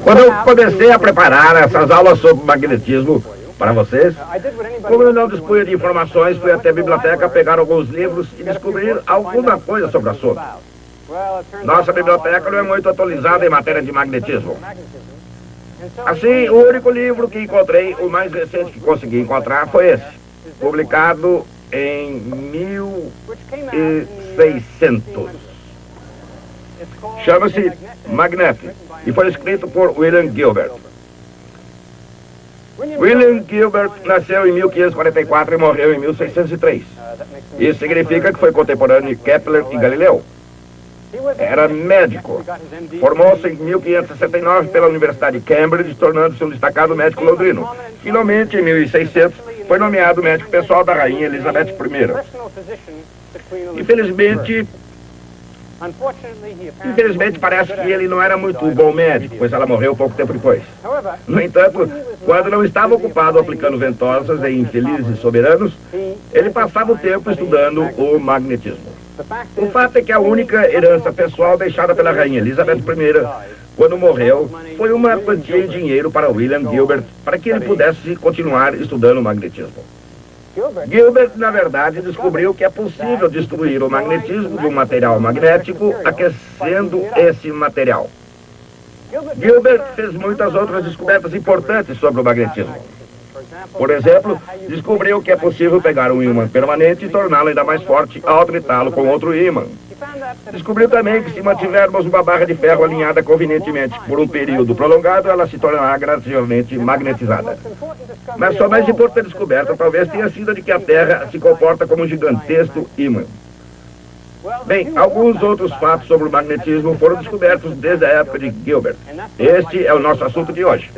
Quando eu comecei a preparar essas aulas sobre magnetismo para vocês, como eu não dispunha de informações, fui até a biblioteca pegar alguns livros e descobrir alguma coisa sobre o assunto. Nossa biblioteca não é muito atualizada em matéria de magnetismo. Assim, o único livro que encontrei, o mais recente que consegui encontrar, foi esse, publicado em 1600. Chama-se Magnetic e foi escrito por William Gilbert. William Gilbert nasceu em 1544 e morreu em 1603. Isso significa que foi contemporâneo de Kepler e Galileu. Era médico. Formou-se em 1569 pela Universidade de Cambridge, tornando-se um destacado médico londrino. Finalmente, em 1600, foi nomeado médico pessoal da rainha Elizabeth I. Infelizmente, parece que ele não era muito bom médico, pois ela morreu pouco tempo depois. No entanto, quando não estava ocupado aplicando ventosas em infelizes soberanos, ele passava o tempo estudando o magnetismo. O fato é que a única herança pessoal deixada pela rainha Elizabeth I, quando morreu, foi uma quantia em dinheiro para William Gilbert, para que ele pudesse continuar estudando o magnetismo. Gilbert, na verdade, descobriu que é possível destruir o magnetismo de um material magnético aquecendo esse material. Gilbert fez muitas outras descobertas importantes sobre o magnetismo. Por exemplo, descobriu que é possível pegar um ímã permanente e torná-lo ainda mais forte ao atritá-lo com outro ímã. Descobriu também que se mantivermos uma barra de ferro alinhada convenientemente por um período prolongado, ela se tornará gradativamente magnetizada. Mas sua mais importante descoberta talvez tenha sido a de que a Terra se comporta como um gigantesco ímã. Bem, alguns outros fatos sobre o magnetismo foram descobertos desde a época de Gilbert. Este é o nosso assunto de hoje.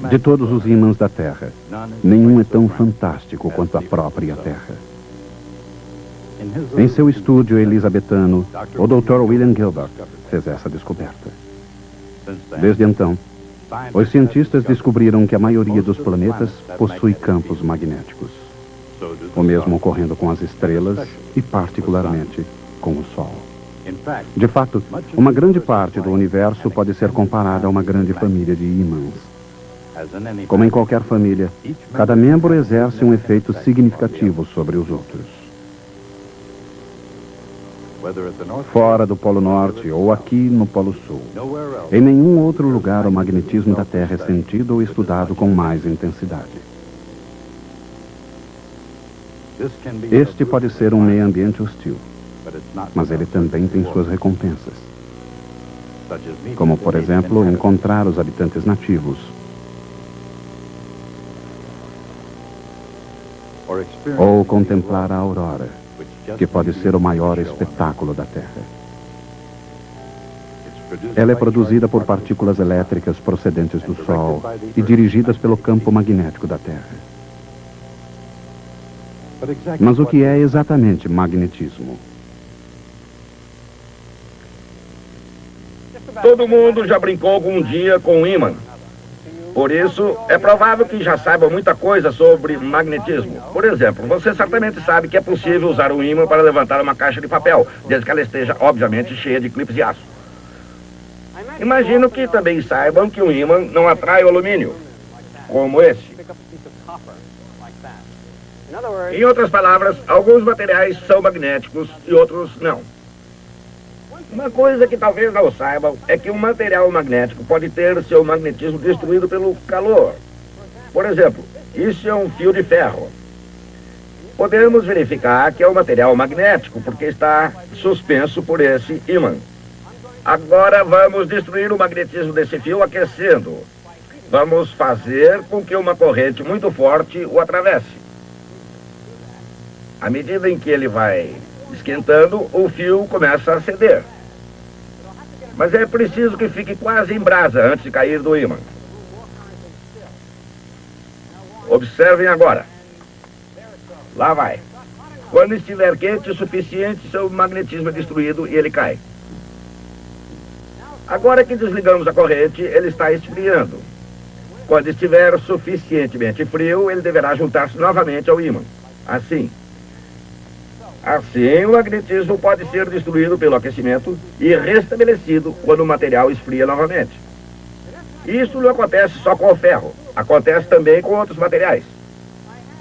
De todos os ímãs da Terra, nenhum é tão fantástico quanto a própria Terra. Em seu estúdio elisabetano, o Dr. William Gilbert fez essa descoberta. Desde então, os cientistas descobriram que a maioria dos planetas possui campos magnéticos. O mesmo ocorrendo com as estrelas e, particularmente, com o Sol. De fato, uma grande parte do universo pode ser comparada a uma grande família de ímãs. Como em qualquer família, cada membro exerce um efeito significativo sobre os outros. Fora do Polo Norte ou aqui no Polo Sul, em nenhum outro lugar o magnetismo da Terra é sentido ou estudado com mais intensidade. Este pode ser um meio ambiente hostil, mas ele também tem suas recompensas. Como, por exemplo, encontrar os habitantes nativos, ou contemplar a aurora, que pode ser o maior espetáculo da Terra. Ela é produzida por partículas elétricas procedentes do Sol e dirigidas pelo campo magnético da Terra. Mas o que é exatamente magnetismo? Todo mundo já brincou algum dia com um ímã. Por isso, é provável que já saiba muita coisa sobre magnetismo. Por exemplo, você certamente sabe que é possível usar um ímã para levantar uma caixa de papel, desde que ela esteja, obviamente, cheia de clipes de aço. Imagino que também saibam que um ímã não atrai o alumínio, como esse. Em outras palavras, alguns materiais são magnéticos e outros não. Uma coisa que talvez não saibam é que um material magnético pode ter seu magnetismo destruído pelo calor. Por exemplo, isso é um fio de ferro. Podemos verificar que é um material magnético porque está suspenso por esse ímã. Agora vamos destruir o magnetismo desse fio aquecendo. Vamos fazer com que uma corrente muito forte o atravesse. À medida em que ele vai esquentando, o fio começa a ceder. Mas é preciso que fique quase em brasa antes de cair do ímã. Observem agora. Lá vai. Quando estiver quente o suficiente, seu magnetismo é destruído e ele cai. Agora que desligamos a corrente, ele está esfriando. Quando estiver suficientemente frio, ele deverá juntar-se novamente ao ímã. Assim. Assim, o magnetismo pode ser destruído pelo aquecimento e restabelecido quando o material esfria novamente. Isso não acontece só com o ferro, acontece também com outros materiais.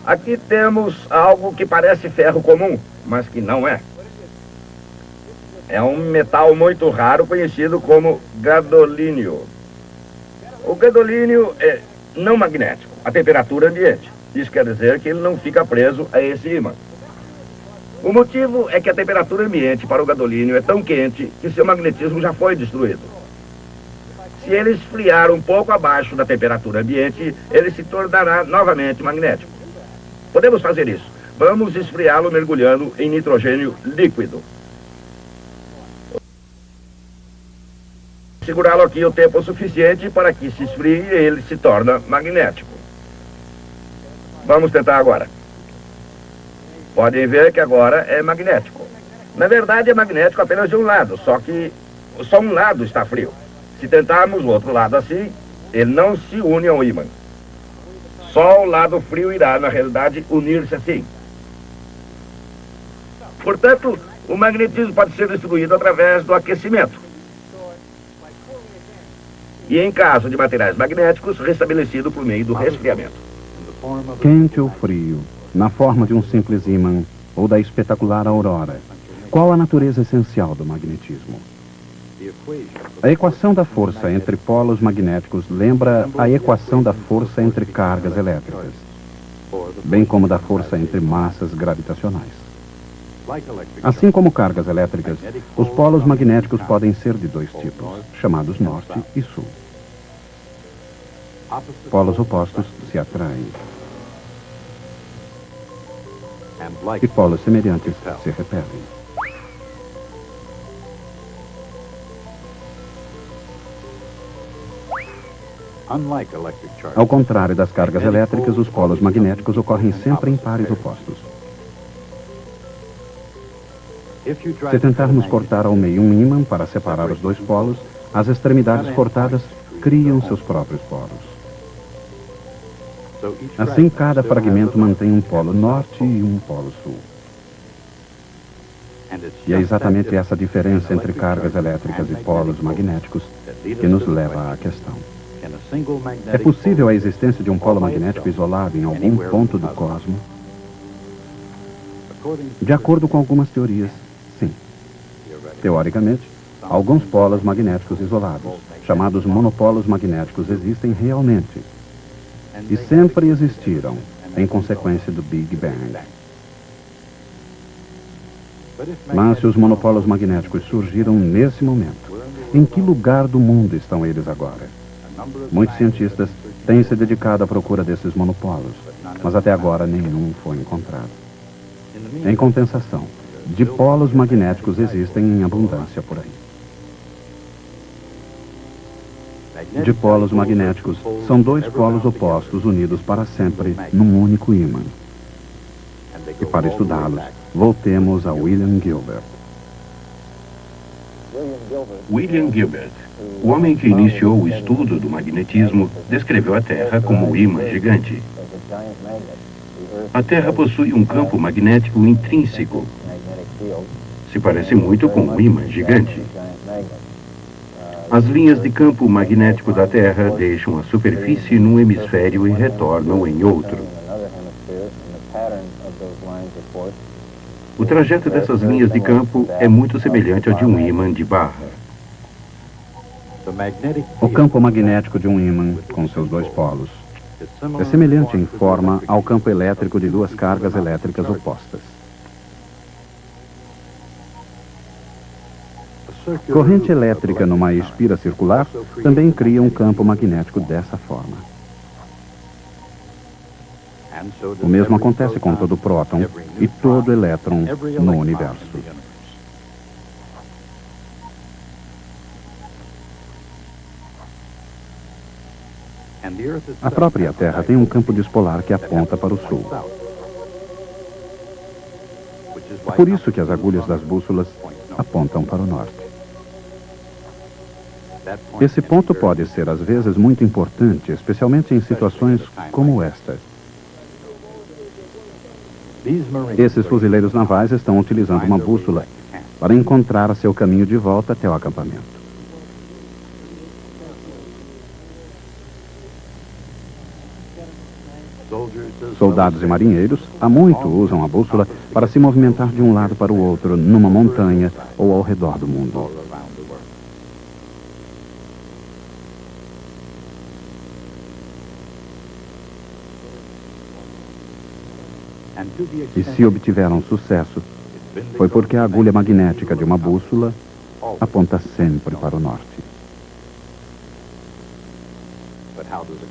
Aqui temos algo que parece ferro comum, mas que não é. É um metal muito raro conhecido como gadolínio. O gadolínio é não magnético, a temperatura ambiente. Isso quer dizer que ele não fica preso a esse ímã. O motivo é que a temperatura ambiente para o gadolínio é tão quente que seu magnetismo já foi destruído. Se ele esfriar um pouco abaixo da temperatura ambiente, ele se tornará novamente magnético. Podemos fazer isso. Vamos esfriá-lo mergulhando em nitrogênio líquido. Segurá-lo aqui o tempo suficiente para que se esfrie e ele se torna magnético. Vamos tentar agora. Podem ver que agora é magnético. Na verdade, é magnético apenas de um lado, só um lado está frio. Se tentarmos o outro lado assim, ele não se une ao ímã. Só o lado frio irá, na realidade, unir-se assim. Portanto, o magnetismo pode ser destruído através do aquecimento. E em caso de materiais magnéticos, restabelecido por meio do resfriamento. Quente ou frio, na forma de um simples ímã ou da espetacular aurora. Qual a natureza essencial do magnetismo? A equação da força entre polos magnéticos lembra a equação da força entre cargas elétricas, bem como da força entre massas gravitacionais. Assim como cargas elétricas, os polos magnéticos podem ser de dois tipos, chamados norte e sul. Polos opostos se atraem. E polos semelhantes se repelem. Ao contrário das cargas elétricas, os polos magnéticos ocorrem sempre em pares opostos. Se tentarmos cortar ao meio um ímã para separar os dois polos, as extremidades cortadas criam seus próprios polos. Assim, cada fragmento mantém um polo norte e um polo sul. E é exatamente essa diferença entre cargas elétricas e polos magnéticos que nos leva à questão. É possível a existência de um polo magnético isolado em algum ponto do cosmos? De acordo com algumas teorias, sim. Teoricamente, alguns polos magnéticos isolados, chamados monopolos magnéticos, existem realmente. E sempre existiram, em consequência do Big Bang. Mas se os monopolos magnéticos surgiram nesse momento, em que lugar do mundo estão eles agora? Muitos cientistas têm se dedicado à procura desses monopolos, mas até agora nenhum foi encontrado. Em compensação, dipolos magnéticos existem em abundância por aí. Dipolos magnéticos são dois polos opostos unidos para sempre num único ímã. E para estudá-los, voltemos a William Gilbert. William Gilbert, o homem que iniciou o estudo do magnetismo, descreveu a Terra como um ímã gigante. A Terra possui um campo magnético intrínseco. Se parece muito com um ímã gigante. As linhas de campo magnético da Terra deixam a superfície num hemisfério e retornam em outro. O trajeto dessas linhas de campo é muito semelhante ao de um ímã de barra. O campo magnético de um ímã, com seus dois polos, é semelhante em forma ao campo elétrico de duas cargas elétricas opostas. Corrente elétrica numa espira circular também cria um campo magnético dessa forma. O mesmo acontece com todo próton e todo elétron no universo. A própria Terra tem um campo dispolar que aponta para o sul. É por isso que as agulhas das bússolas apontam para o norte. Esse ponto pode ser, às vezes, muito importante, especialmente em situações como esta. Esses fuzileiros navais estão utilizando uma bússola para encontrar seu caminho de volta até o acampamento. Soldados e marinheiros há muito usam a bússola para se movimentar de um lado para o outro, numa montanha ou ao redor do mundo. E se obtiveram sucesso, foi porque a agulha magnética de uma bússola aponta sempre para o norte.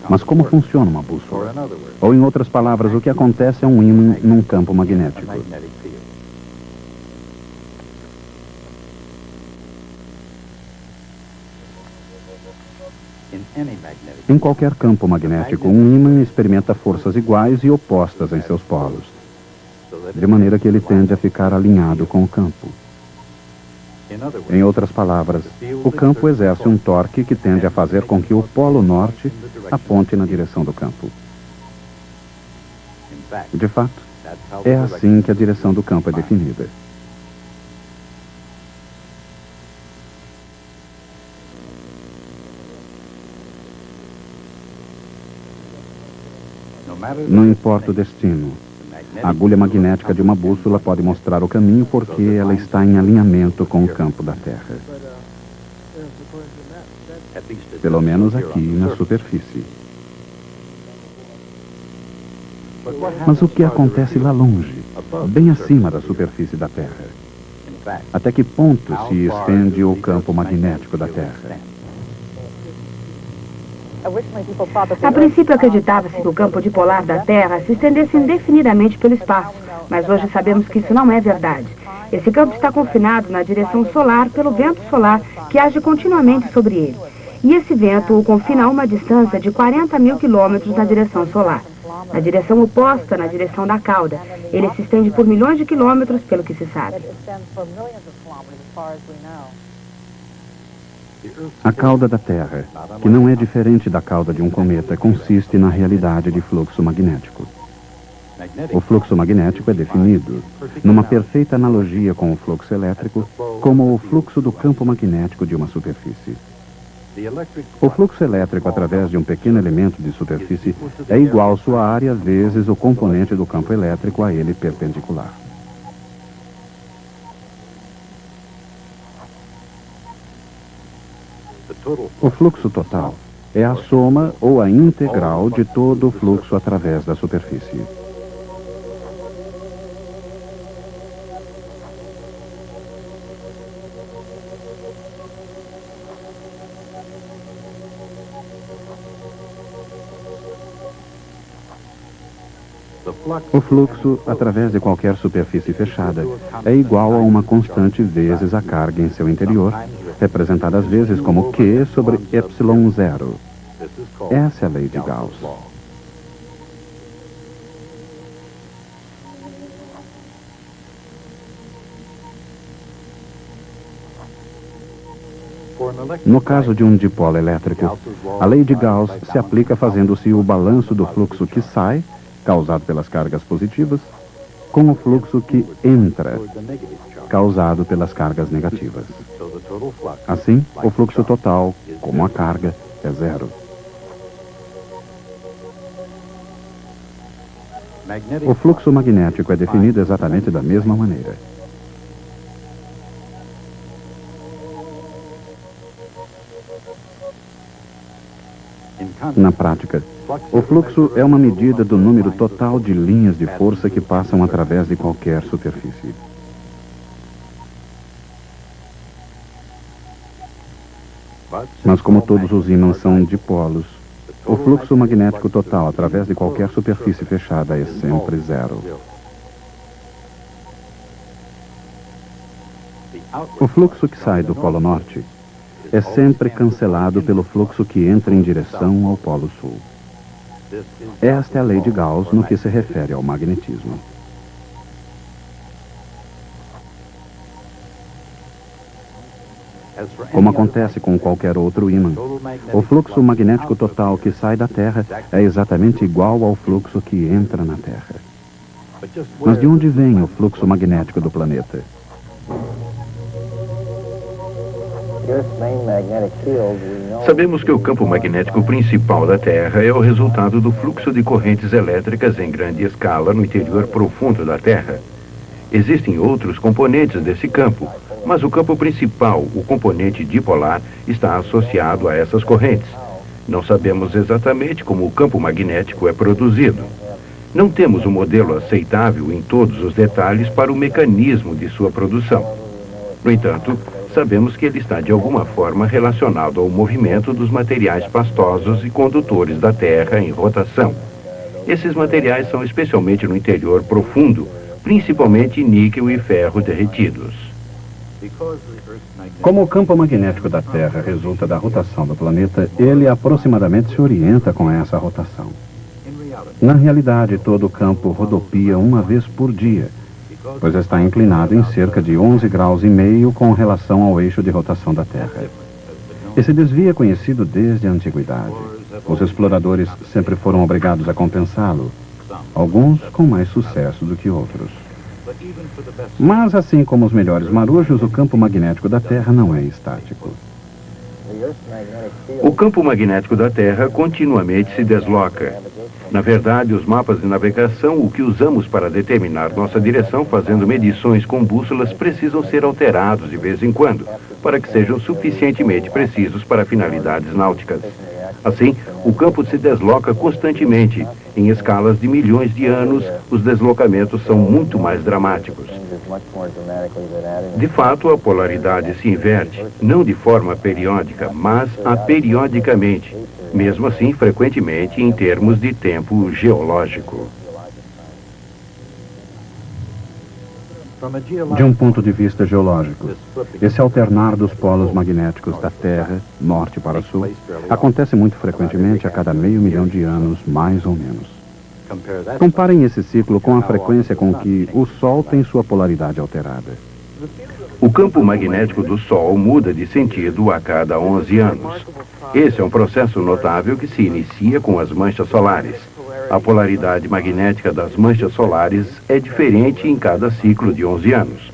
Mas como funciona uma bússola? Ou, em outras palavras, o que acontece é um ímã num campo magnético. Em qualquer campo magnético, um ímã experimenta forças iguais e opostas em seus polos, de maneira que ele tende a ficar alinhado com o campo. Em outras palavras, o campo exerce um torque que tende a fazer com que o polo norte aponte na direção do campo. De fato, é assim que a direção do campo é definida. Não importa o destino, a agulha magnética de uma bússola pode mostrar o caminho porque ela está em alinhamento com o campo da Terra. Pelo menos aqui na superfície. Mas o que acontece lá longe, bem acima da superfície da Terra? Até que ponto se estende o campo magnético da Terra? A princípio acreditava-se que o campo dipolar da Terra se estendesse indefinidamente pelo espaço, mas hoje sabemos que isso não é verdade. Esse campo está confinado na direção solar pelo vento solar que age continuamente sobre ele. E esse vento o confina a uma distância de 40 mil quilômetros na direção solar. Na direção oposta, na direção da cauda, ele se estende por milhões de quilômetros, pelo que se sabe. A cauda da Terra, que não é diferente da cauda de um cometa, consiste na realidade de fluxo magnético. O fluxo magnético é definido, numa perfeita analogia com o fluxo elétrico, como o fluxo do campo magnético de uma superfície. O fluxo elétrico através de um pequeno elemento de superfície é igual sua área vezes o componente do campo elétrico a ele perpendicular. O fluxo total é a soma ou a integral de todo o fluxo através da superfície. O fluxo, através de qualquer superfície fechada, é igual a uma constante vezes a carga em seu interior, representada às vezes como Q sobre ε0. Essa é a lei de Gauss. No caso de um dipolo elétrico, a lei de Gauss se aplica fazendo-se o balanço do fluxo que sai, causado pelas cargas positivas, com o fluxo que entra, causado pelas cargas negativas. Assim, o fluxo total, como a carga, é zero. O fluxo magnético é definido exatamente da mesma maneira. Na prática, o fluxo é uma medida do número total de linhas de força que passam através de qualquer superfície. Mas como todos os ímãs são dipolos, o fluxo magnético total através de qualquer superfície fechada é sempre zero. O fluxo que sai do Polo Norte é sempre cancelado pelo fluxo que entra em direção ao Polo Sul. Esta é a lei de Gauss no que se refere ao magnetismo. Como acontece com qualquer outro ímã, o fluxo magnético total que sai da Terra é exatamente igual ao fluxo que entra na Terra. Mas de onde vem o fluxo magnético do planeta? Sabemos que o campo magnético principal da Terra é o resultado do fluxo de correntes elétricas em grande escala no interior profundo da Terra. Existem outros componentes desse campo, mas o campo principal, o componente dipolar, está associado a essas correntes. Não sabemos exatamente como o campo magnético é produzido. Não temos um modelo aceitável em todos os detalhes para o mecanismo de sua produção. No entanto, sabemos que ele está de alguma forma relacionado ao movimento dos materiais pastosos e condutores da Terra em rotação. Esses materiais são especialmente no interior profundo, principalmente níquel e ferro derretidos. Como o campo magnético da Terra resulta da rotação do planeta, ele aproximadamente se orienta com essa rotação. Na realidade, todo o campo rodopia uma vez por dia, pois está inclinado em cerca de 11,5 graus com relação ao eixo de rotação da Terra. Esse desvio é conhecido desde a antiguidade. Os exploradores sempre foram obrigados a compensá-lo, alguns com mais sucesso do que outros. Mas, assim como os melhores marujos, o campo magnético da Terra não é estático. O campo magnético da Terra continuamente se desloca. Na verdade, os mapas de navegação, o que usamos para determinar nossa direção fazendo medições com bússolas, precisam ser alterados de vez em quando, para que sejam suficientemente precisos para finalidades náuticas. Assim, o campo se desloca constantemente. Em escalas de milhões de anos, os deslocamentos são muito mais dramáticos. De fato, a polaridade se inverte, não de forma periódica, mas aperiodicamente. Mesmo assim, frequentemente em termos de tempo geológico. De um ponto de vista geológico, esse alternar dos polos magnéticos da Terra, norte para sul, acontece muito frequentemente a cada 500 mil de anos, mais ou menos. Comparem esse ciclo com a frequência com que o Sol tem sua polaridade alterada. O campo magnético do Sol muda de sentido a cada 11 anos. Esse é um processo notável que se inicia com as manchas solares. A polaridade magnética das manchas solares é diferente em cada ciclo de 11 anos.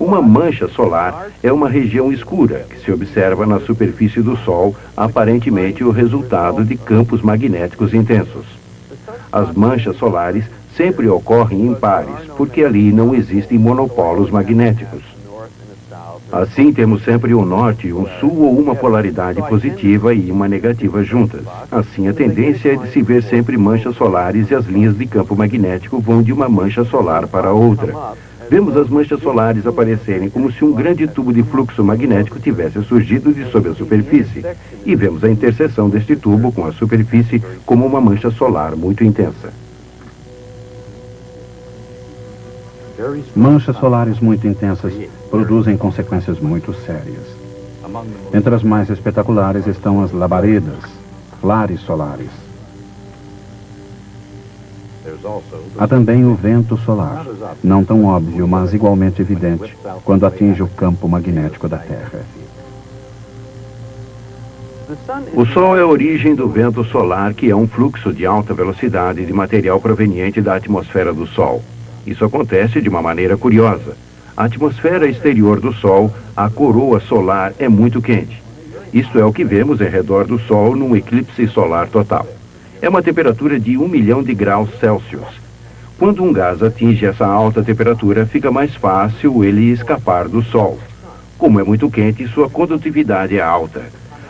Uma mancha solar é uma região escura que se observa na superfície do Sol, aparentemente o resultado de campos magnéticos intensos. As manchas solares sempre ocorrem em pares, porque ali não existem monopolos magnéticos. Assim, temos sempre um norte, um sul ou uma polaridade positiva e uma negativa juntas. Assim, a tendência é de se ver sempre manchas solares e as linhas de campo magnético vão de uma mancha solar para outra. Vemos as manchas solares aparecerem como se um grande tubo de fluxo magnético tivesse surgido de sob a superfície. E vemos a interseção deste tubo com a superfície como uma mancha solar muito intensa. Manchas solares muito intensas produzem consequências muito sérias. Entre as mais espetaculares estão as labaredas, flares solares. Há também o vento solar, não tão óbvio, mas igualmente evidente, quando atinge o campo magnético da Terra. O Sol é a origem do vento solar, que é um fluxo de alta velocidade de material proveniente da atmosfera do Sol. Isso acontece de uma maneira curiosa. A atmosfera exterior do Sol, a coroa solar, é muito quente. Isto é o que vemos em redor do Sol num eclipse solar total. É uma temperatura de 1 milhão de graus Celsius. Quando um gás atinge essa alta temperatura, fica mais fácil ele escapar do Sol. Como é muito quente, sua condutividade é alta.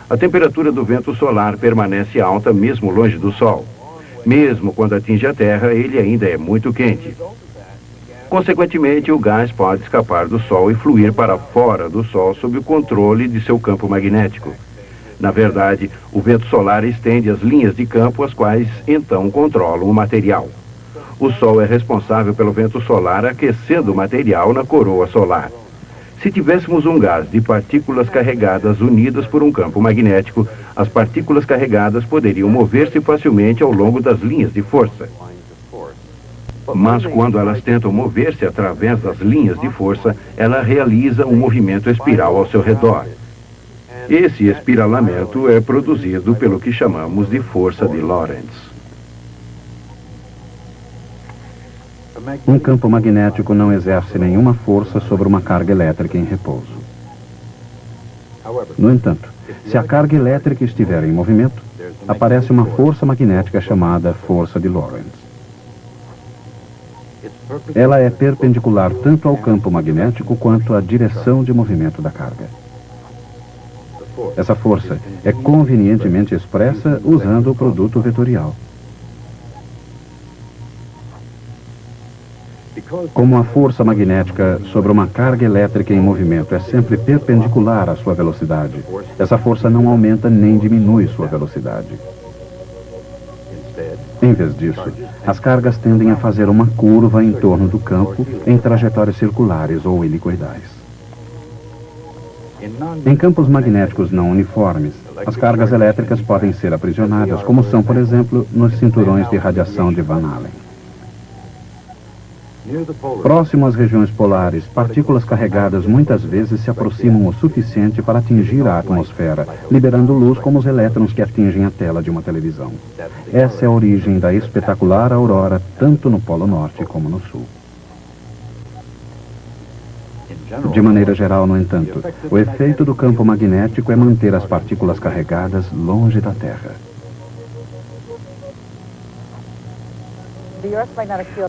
A temperatura do vento solar permanece alta mesmo longe do Sol. Mesmo quando atinge a Terra, ele ainda é muito quente. Consequentemente, o gás pode escapar do Sol e fluir para fora do Sol sob o controle de seu campo magnético. Na verdade, o vento solar estende as linhas de campo, as quais então controlam o material. O Sol é responsável pelo vento solar aquecendo o material na coroa solar. Se tivéssemos um gás de partículas carregadas unidas por um campo magnético, as partículas carregadas poderiam mover-se facilmente ao longo das linhas de força. Mas quando elas tentam mover-se através das linhas de força, ela realiza um movimento espiral ao seu redor. Esse espiralamento é produzido pelo que chamamos de força de Lorentz. Um campo magnético não exerce nenhuma força sobre uma carga elétrica em repouso. No entanto, se a carga elétrica estiver em movimento, aparece uma força magnética chamada força de Lorentz. Ela é perpendicular tanto ao campo magnético quanto à direção de movimento da carga. Essa força é convenientemente expressa usando o produto vetorial. Como a força magnética sobre uma carga elétrica em movimento é sempre perpendicular à sua velocidade, essa força não aumenta nem diminui sua velocidade. Em vez disso, as cargas tendem a fazer uma curva em torno do campo em trajetórias circulares ou helicoidais. Em campos magnéticos não uniformes, as cargas elétricas podem ser aprisionadas, como são, por exemplo, nos cinturões de radiação de Van Allen. Próximo às regiões polares, partículas carregadas muitas vezes se aproximam o suficiente para atingir a atmosfera, liberando luz como os elétrons que atingem a tela de uma televisão. Essa é a origem da espetacular aurora, tanto no Polo Norte como no Sul. De maneira geral, no entanto, o efeito do campo magnético é manter as partículas carregadas longe da Terra.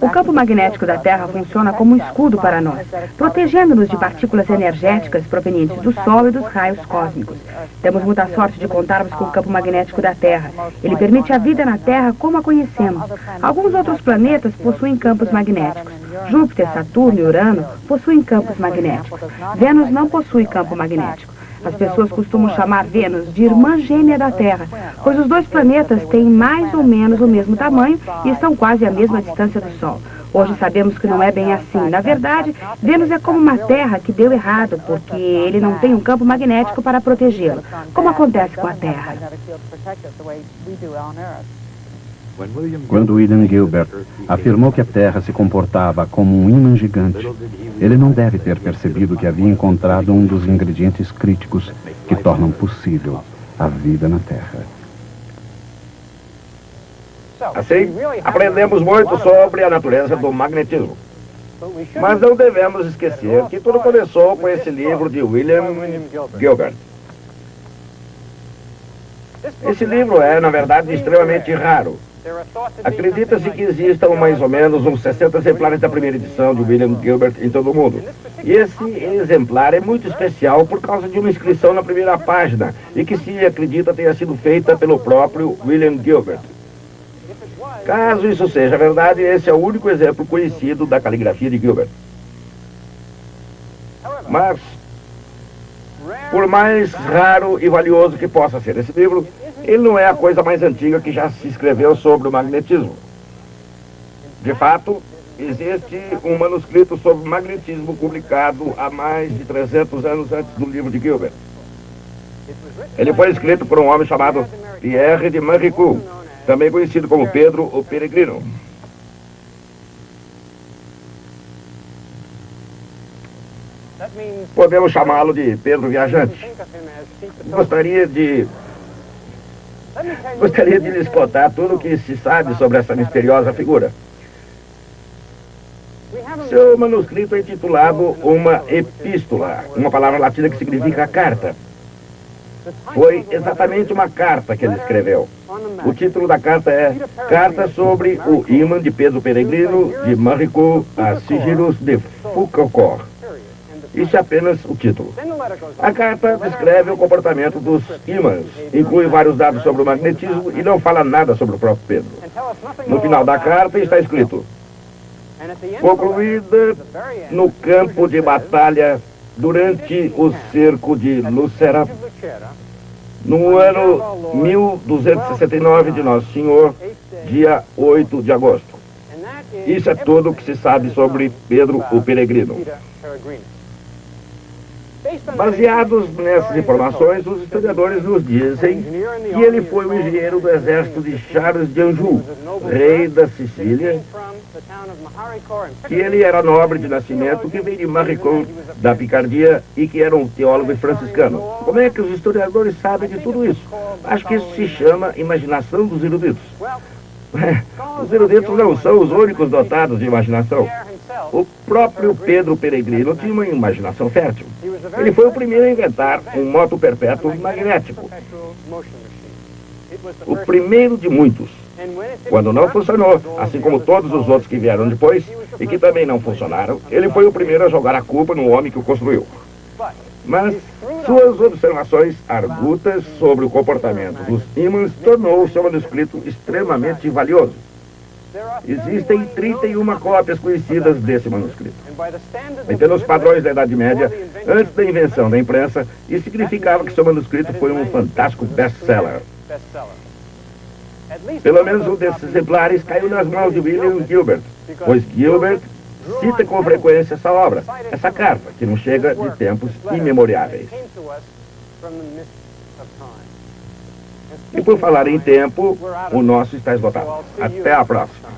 O campo magnético da Terra funciona como um escudo para nós, protegendo-nos de partículas energéticas provenientes do Sol e dos raios cósmicos. Temos muita sorte de contarmos com o campo magnético da Terra. Ele permite a vida na Terra como a conhecemos. Alguns outros planetas possuem campos magnéticos. Júpiter, Saturno e Urano possuem campos magnéticos. Vênus não possui campo magnético. As pessoas costumam chamar Vênus de irmã gêmea da Terra, pois os dois planetas têm mais ou menos o mesmo tamanho e estão quase à mesma distância do Sol. Hoje sabemos que não é bem assim. Na verdade, Vênus é como uma Terra que deu errado, porque ele não tem um campo magnético para protegê-lo, como acontece com a Terra. Quando William Gilbert afirmou que a Terra se comportava como um ímã gigante, ele não deve ter percebido que havia encontrado um dos ingredientes críticos que tornam possível a vida na Terra. Assim, aprendemos muito sobre a natureza do magnetismo. Mas não devemos esquecer que tudo começou com esse livro de William Gilbert. Esse livro é, na verdade, extremamente raro. Acredita-se que existam mais ou menos uns 60 exemplares da primeira edição de William Gilbert em todo o mundo. E esse exemplar é muito especial por causa de uma inscrição na primeira página, e que se acredita tenha sido feita pelo próprio William Gilbert. Caso isso seja verdade, esse é o único exemplo conhecido da caligrafia de Gilbert. Mas, por mais raro e valioso que possa ser esse livro, ele não é a coisa mais antiga que já se escreveu sobre o magnetismo. De fato, existe um manuscrito sobre magnetismo publicado há mais de 300 anos antes do livro de Gilbert. Ele foi escrito por um homem chamado Pierre de Maricourt, também conhecido como Pedro o Peregrino. Podemos chamá-lo de Pedro Viajante. Gostaria de lhes contar tudo o que se sabe sobre essa misteriosa figura. Seu manuscrito é intitulado uma epístola, uma palavra latina que significa carta. Foi exatamente uma carta que ele escreveu. O título da carta é Carta sobre o ímã de Pedro Peregrino de Maricourt a Sigiros de Foucault. Isso é apenas o título. A carta descreve o comportamento dos ímãs, inclui vários dados sobre o magnetismo e não fala nada sobre o próprio Pedro. No final da carta está escrito: concluída no campo de batalha durante o cerco de Lucera, no ano 1269 de Nosso Senhor, dia 8 de agosto. Isso é tudo o que se sabe sobre Pedro o Peregrino. Baseados nessas informações, os historiadores nos dizem que ele foi o engenheiro do exército de Charles de Anjou, rei da Sicília, que ele era nobre de nascimento, que veio de Maricourt, da Picardia, e que era um teólogo franciscano. Como é que os historiadores sabem de tudo isso? Acho que isso se chama imaginação dos eruditos. Os eruditos não são os únicos dotados de imaginação. O próprio Pedro Peregrino tinha uma imaginação fértil. Ele foi o primeiro a inventar um moto perpétuo magnético. O primeiro de muitos. Quando não funcionou, assim como todos os outros que vieram depois, e que também não funcionaram, ele foi o primeiro a jogar a culpa no homem que o construiu. Mas suas observações argutas sobre o comportamento dos ímãs tornou o seu manuscrito extremamente valioso. Existem 31 cópias conhecidas desse manuscrito. E pelos padrões da Idade Média, antes da invenção da imprensa, isso significava que seu manuscrito foi um fantástico best-seller. Pelo menos um desses exemplares caiu nas mãos de William Gilbert, pois Gilbert cita com frequência essa obra, essa carta, que nos chega de tempos imemoriáveis. E por falar em tempo, o nosso está esgotado. Até a próxima.